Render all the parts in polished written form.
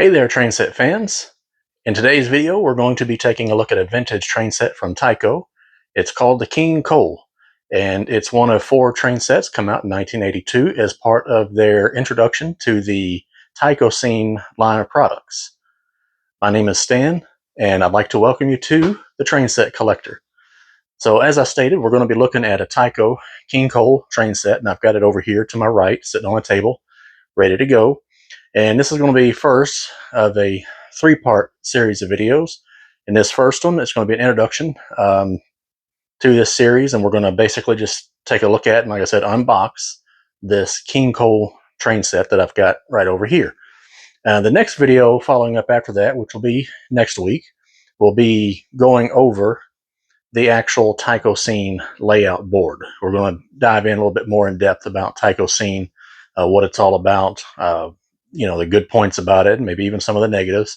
Hey there, train set fans. In today's video, we're going to be taking a look at a vintage train set from Tyco. It's called the King Cole, and it's one of 4 train sets come out in 1982 as part of their introduction to the Tycoscene line of products. My name is Stan, and I'd like to welcome you to the Train Set Collector. So as I stated, we're going to be looking at a Tyco King Cole train set, and I've got it over here to my right, sitting on a table, ready to go. And this is going to be first of a 3-part series of videos. In this first one, it's going to be an introduction to this series, and we're going to basically just take a look at, and like I said, unbox this King Cole train set that I've got right over here. The next video following up after that, which will be next week, will be going over the actual Tycoscene layout board. We're going to dive in a little bit more in depth about Tycoscene, what it's all about, the good points about it, maybe even some of the negatives,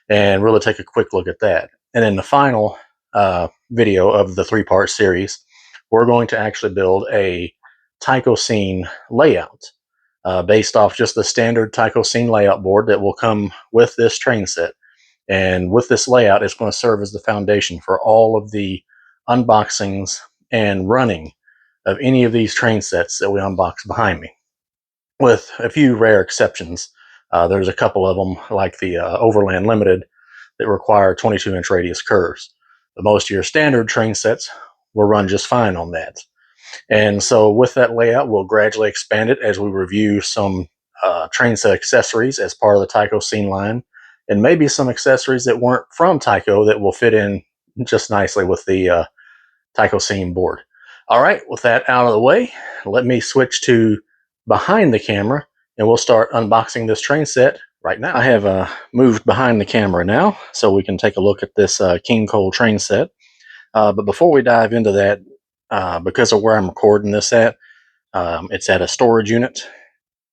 and really take a quick look at that. And in the final video of the 3-part series, we're going to actually build a Tycoscene layout based off just the standard Tycoscene layout board that will come with this train set. And with this layout, it's going to serve as the foundation for all of the unboxings and running of any of these train sets that we unbox behind me, with a few rare exceptions. There's a couple of them, like the Overland Limited, that require 22-inch radius curves. But most of your standard train sets will run just fine on that. And so with that layout, we'll gradually expand it as we review some train set accessories as part of the Tycoscene line, and maybe some accessories that weren't from Tyco that will fit in just nicely with the Tycoscene board. All right, with that out of the way, let me switch to behind the camera, and we'll start unboxing this train set right now. I have moved behind the camera now, so we can take a look at this King Cole train set. But before we dive into that, because of where I'm recording this at, it's at a storage unit,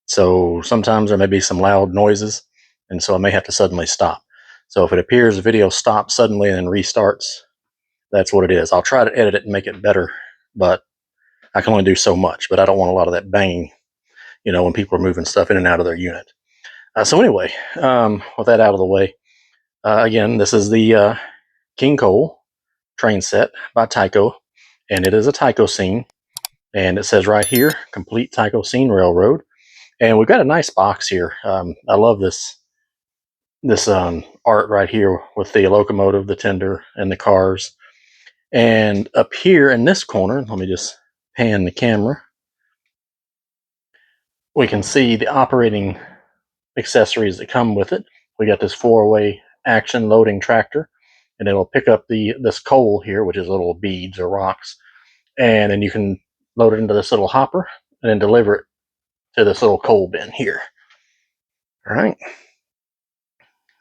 so sometimes there may be some loud noises, and so I may have to suddenly stop. So if it appears the video stops suddenly and then restarts, that's what it is. I'll try to edit it and make it better, but I can only do so much. But I don't want a lot of that banging, when people are moving stuff in and out of their unit. So anyway, with that out of the way, again, this is the King Cole train set by Tyco, and it is a Tycoscene, and it says right here, complete Tycoscene railroad. And we've got a nice box here. I love this art right here with the locomotive, the tender, and the cars. And up here in this corner, let me just pan the camera, we can see the operating accessories that come with it. We got this 4-way action loading tractor, and it'll pick up this coal here, which is little beads or rocks, and then you can load it into this little hopper and then deliver it to this little coal bin here. All right,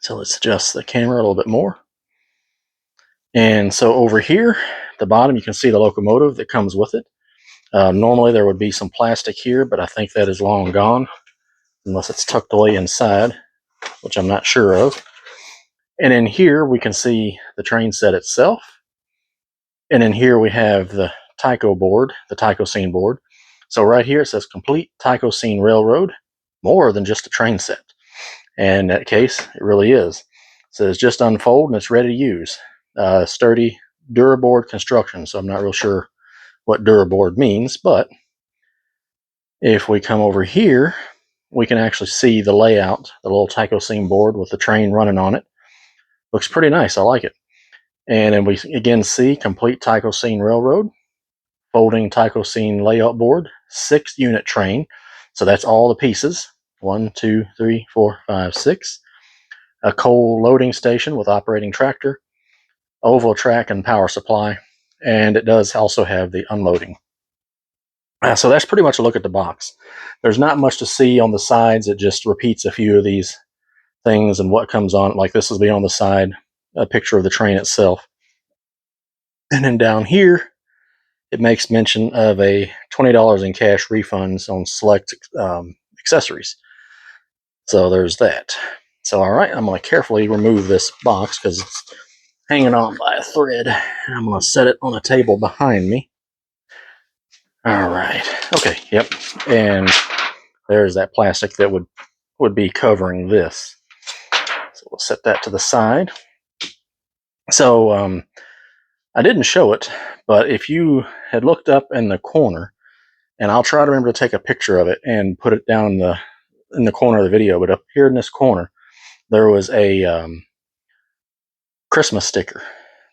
so let's adjust the camera a little bit more. And so over here at the bottom, you can see the locomotive that comes with it. Normally there would be some plastic here, but I think that is long gone, unless it's tucked away inside, which I'm not sure of. And in here we can see the train set itself. And in here we have the Tyco board, the Tycoscene board. So right here it says complete Tycoscene railroad, more than just a train set. And in that case, it really is. It says just unfold and it's ready to use. Sturdy Duraboard construction. So I'm not real sure what Duraboard means, but if we come over here, we can actually see the layout, the little Tycoscene board with the train running on it. Looks pretty nice. I like it. And then we again see complete Tycoscene railroad, folding Tycoscene layout board, 6-unit train. So that's all the pieces. 1, 2, 3, 4, 5, 6. A coal loading station with operating tractor, oval track and power supply, and it does also have the unloading. So that's pretty much a look at the box. There's not much to see on the sides. It just repeats a few of these things and what comes on. Like this will be on the side, a picture of the train itself. And then down here, it makes mention of a $20 in cash refunds on select accessories. So there's that. So all right, I'm going to carefully remove this box because it's hanging on by a thread. I'm going to set it on a table behind me. All right. Okay. Yep. And there's that plastic that would be covering this. So we'll set that to the side. So I didn't show it, but if you had looked up in the corner, and I'll try to remember to take a picture of it and put it down in the corner of the video, but up here in this corner, there was a Christmas sticker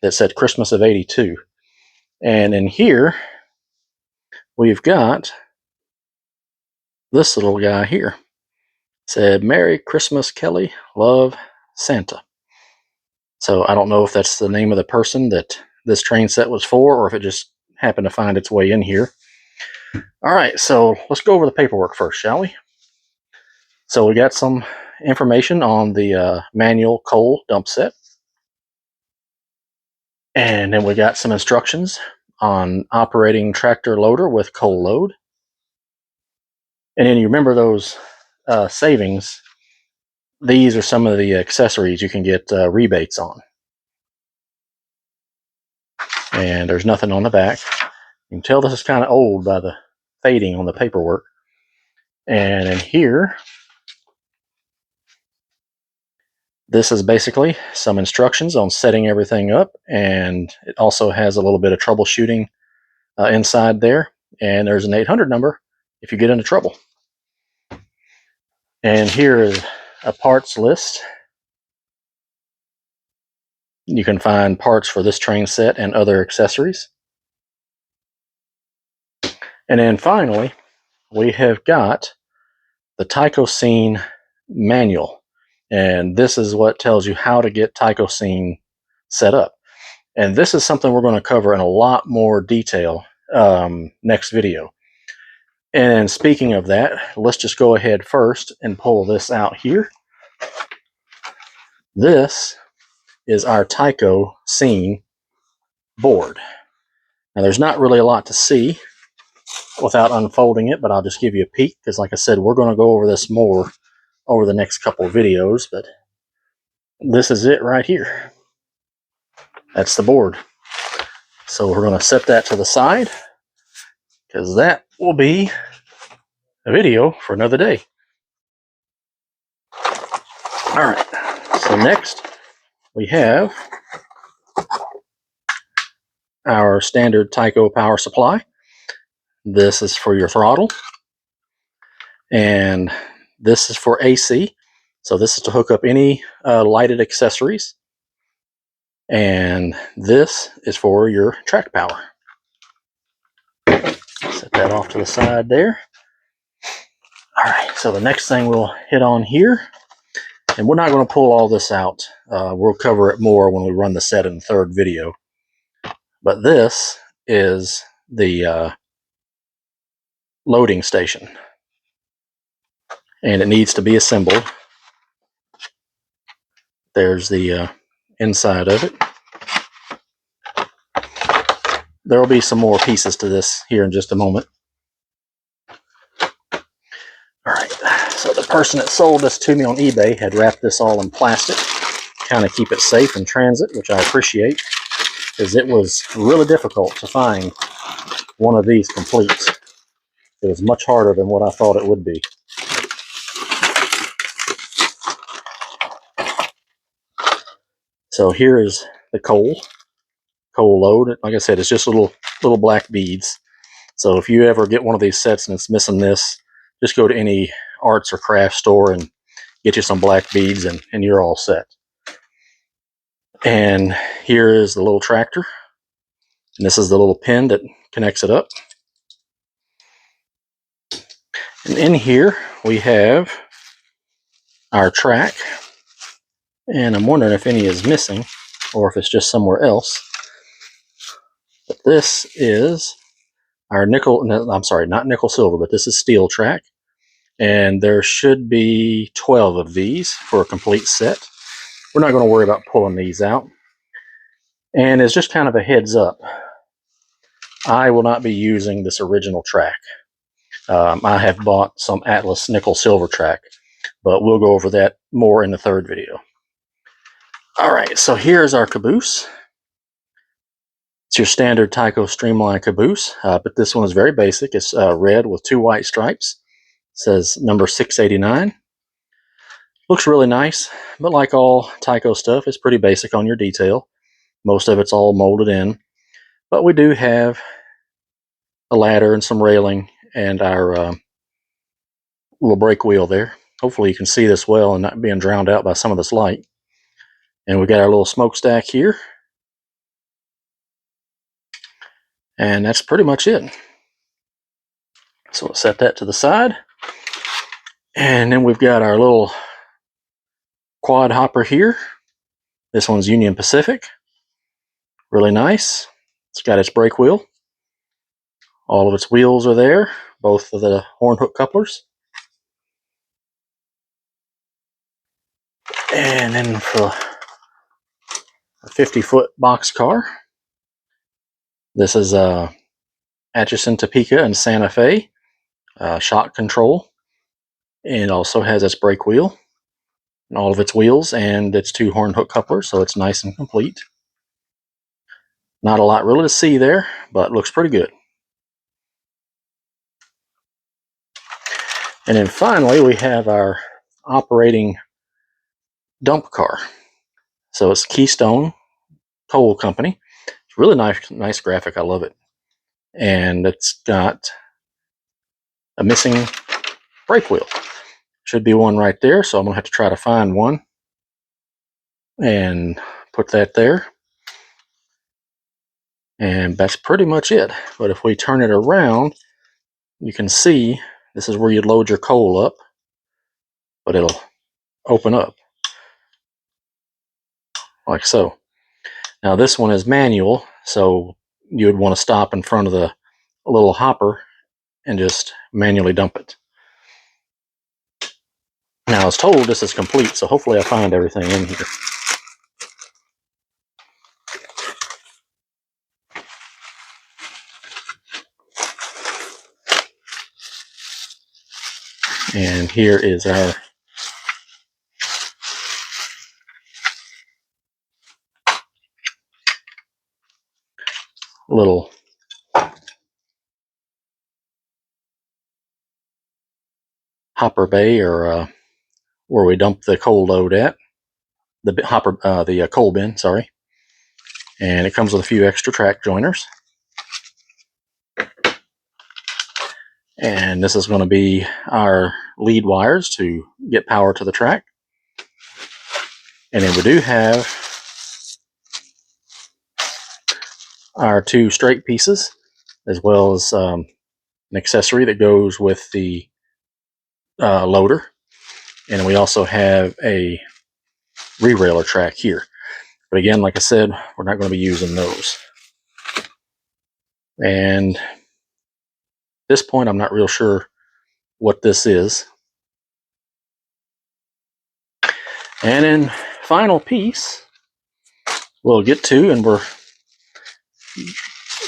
that said Christmas of '82. And in here, we've got this little guy here. It said, "Merry Christmas, Kelly. Love, Santa." So I don't know if that's the name of the person that this train set was for, or if it just happened to find its way in here. All right, so let's go over the paperwork first, shall we? So we got some information on the manual coal dump set. And then we got some instructions on operating tractor loader with coal load. And then you remember those savings. These are some of the accessories you can get rebates on. And there's nothing on the back. You can tell this is kind of old by the fading on the paperwork. And in here, this is basically some instructions on setting everything up, and it also has a little bit of troubleshooting inside there. And there's an 800 number if you get into trouble. And here is a parts list. You can find parts for this train set and other accessories. And then finally, we have got the Tycoscene manual. And this is what tells you how to get Tycoscene set up. And this is something we're going to cover in a lot more detail next video. And speaking of that, let's just go ahead first and pull this out here. This is our Tycoscene board. Now there's not really a lot to see without unfolding it, but I'll just give you a peek, because like I said, we're going to go over this more over the next couple of videos, but this is it right here. That's the board. So we're going to set that to the side, because that will be a video for another day. All right, so next we have our standard Tyco power supply. This is for your throttle, and this is for AC. So this is to hook up any lighted accessories, and this is for your track power. Set that off to the side there. All right, so the next thing we'll hit on here, and we're not going to pull all this out. We'll cover it more when we run the set in the third video. But this is the loading station, and it needs to be assembled. There's the inside of it. There will be some more pieces to this here in just a moment. All right, so the person that sold this to me on eBay had wrapped this all in plastic, kind of keep it safe in transit, which I appreciate, because it was really difficult to find one of these complete. It was much harder than what I thought it would be. So here is the coal load. Like I said, it's just little black beads. So if you ever get one of these sets and it's missing this, just go to any arts or craft store and get you some black beads, and you're all set. And here is the little tractor. And this is the little pin that connects it up. And in here we have our track. And I'm wondering if any is missing, or if it's just somewhere else. But this is our nickel, no, I'm sorry, not nickel silver, but this is steel track. And there should be 12 of these for a complete set. We're not going to worry about pulling these out. And it's just kind of a heads up, I will not be using this original track. I have bought some Atlas nickel silver track, but we'll go over that more in the third video. All right, so here's our caboose. It's your standard Tyco streamline caboose, but this one is very basic. It's red with 2 white stripes. It says number 689. Looks really nice, but like all Tyco stuff, it's pretty basic on your detail. Most of it's all molded in, but we do have a ladder and some railing and our little brake wheel there. Hopefully you can see this well and not being drowned out by some of this light. And we got our little smokestack here. And that's pretty much it. So we'll set that to the side. And then we've got our little quad hopper here. This one's Union Pacific. Really nice. It's got its brake wheel. All of its wheels are there, both of the horn hook couplers. And then for a 50-foot box car, this is Atchison, Topeka, and Santa Fe shock control. It also has its brake wheel and all of its wheels and its 2 horn hook couplers, so it's nice and complete. Not a lot really to see there, but looks pretty good. And then finally, we have our operating dump car. So it's Keystone Coal Company. It's really nice graphic. I love it. And it's got a missing brake wheel. Should be one right there, so I'm going to have to try to find one and put that there. And that's pretty much it. But if we turn it around, you can see this is where you load your coal up, but it'll open up like so. Now this one is manual, so you would want to stop in front of the little hopper and just manually dump it. Now I was told this is complete, so hopefully I find everything in here. And here is our little hopper bay, or where we dump the coal load at. The hopper, the coal bin, sorry. And it comes with a few extra track joiners. And this is going to be our lead wires to get power to the track. And then we do have our 2 straight pieces, as well as an accessory that goes with the loader. And we also have a re-railer track here. But again, like I said, we're not going to be using those. And at this point, I'm not real sure what this is. And then final piece we'll get to, and we're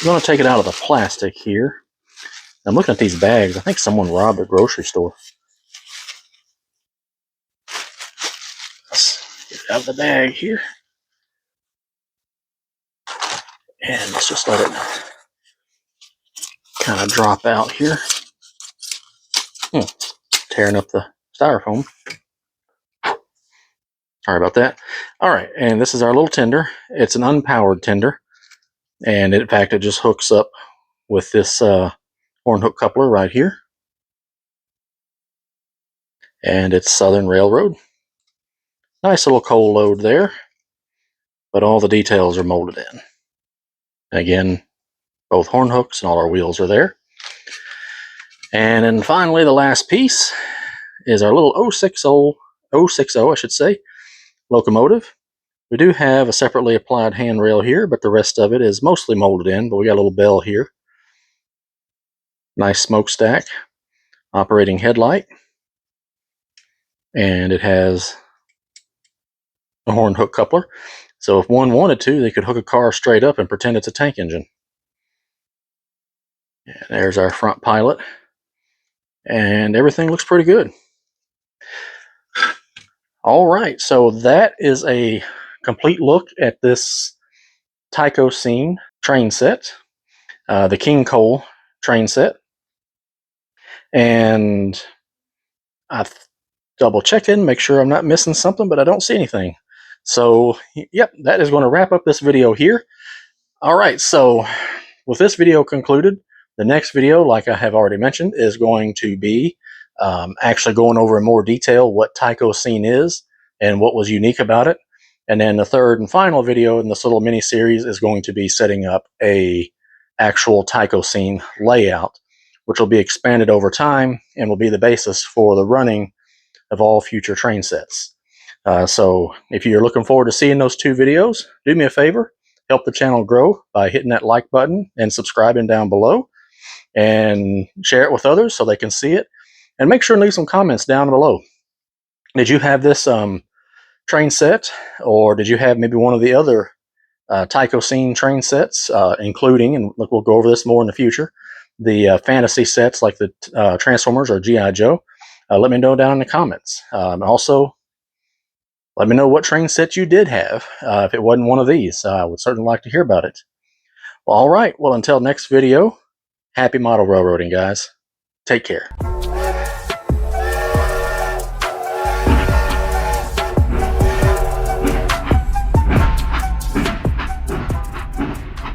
going to take it out of the plastic here. I'm looking at these bags. I think someone robbed a grocery store. Let's get it out of the bag here. And let's just let it kind of drop out here. Tearing up the styrofoam. Sorry about that. All right, and this is our little tender. It's an unpowered tender. And in fact, it just hooks up with this horn hook coupler right here. And it's Southern Railroad. Nice little coal load there. But all the details are molded in. And again, both horn hooks and all our wheels are there. And then finally, the last piece is our little 060, I should say, locomotive. We do have a separately applied handrail here, but the rest of it is mostly molded in. But we got a little bell here. Nice smokestack, operating headlight. And it has a horn hook coupler. So if one wanted to, they could hook a car straight up and pretend it's a tank engine. And there's our front pilot. And everything looks pretty good. All right, so that is a complete look at this Tycoscene train set, the King Coal train set. And double checking, make sure I'm not missing something, but I don't see anything. So, yep, that is going to wrap up this video here. All right, so with this video concluded, the next video, like I have already mentioned, is going to be actually going over in more detail what Tycoscene is and what was unique about it. And then the third and final video in this little mini series is going to be setting up a actual Tycoscene layout, which will be expanded over time and will be the basis for the running of all future train sets. So if you're looking forward to seeing those two videos, do me a favor, help the channel grow by hitting that like button and subscribing down below, and share it with others so they can see it. And make sure and leave some comments down below. Did you have this train set, or did you have maybe one of the other Tycoscene train sets, including, and look, we'll go over this more in the future, the fantasy sets like the Transformers or G.I. Joe? Let me know down in the comments. Also, let me know what train set you did have. If it wasn't one of these, I would certainly like to hear about it. Well, all right. Well, until next video, happy model railroading, guys. Take care.